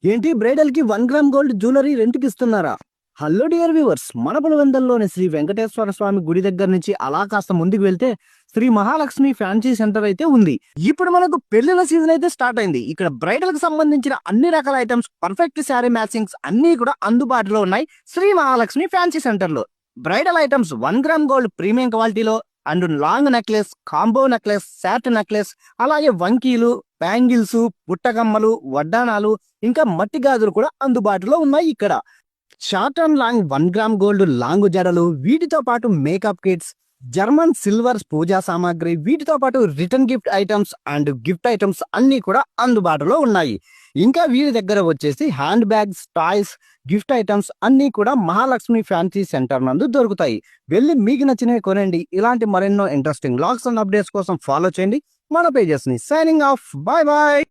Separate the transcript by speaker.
Speaker 1: ఏంటి బ్రైడల్ కి 1 gram gold jewellery రెంట్కి ఇస్తున్నారా? హలో డియర్ వ్యూవర్స్, మన పులివెందులలోని శ్రీ వెంకటేశ్వర స్వామి గుడి దగ్గర నుంచి అలా కాస్త ముందుకు వెళ్తే శ్రీ మహాలక్ష్మి ఫ్యాన్సీ సెంటర్ అయితే ఉంది. ఇప్పుడు మనకు పెళ్లిల సీజన్ అయితే స్టార్ట్ అయింది. ఇక్కడ బ్రైడల్ కి సంబంధించిన అన్ని రకాల ఐటమ్స్, పర్ఫెక్ట్ శారీ మ్యాచింగ్స్ అన్ని కూడా అందుబాటులో ఉన్నాయి శ్రీ మహాలక్ష్మి ఫ్యాన్సీ సెంటర్ లో. Bridal items 1 gram gold premium క్వాలిటీలో and long necklace, combo necklace, short necklace, అలాగే వంకీలు, బ్యాంగిల్స్, పుట్టకమ్మలు, వడ్డానాలు, ఇంకా మట్టి గాజులు కూడా అందుబాటులో ఉన్నాయి ఇక్కడ. Short and long 1 gram gold long జడలు, వీటితో పాటు మేకప్ కిట్స్, జర్మన్ సిల్వర్ పూజా సామాగ్రి, వీటితో పాటు return gift items and gift items అన్ని కూడా అందుబాటులో ఉన్నాయి. ఇంకా వీరి దగ్గర వచ్చేసి hand bags, toys, gift items అన్ని కూడా మహాలక్ష్మి ఫ్యాన్సీ సెంటర్ నందు దొరుకుతాయి. వెళ్ళి మీకు నచ్చినవి కొనండి. ఇలాంటి మరెన్నో ఇంట్రెస్టింగ్ వ్లాగ్స్ అండ్ అప్డేట్స్ కోసం ఫాలో చేయండి మన పేజెస్ ని. Signing off, bye bye.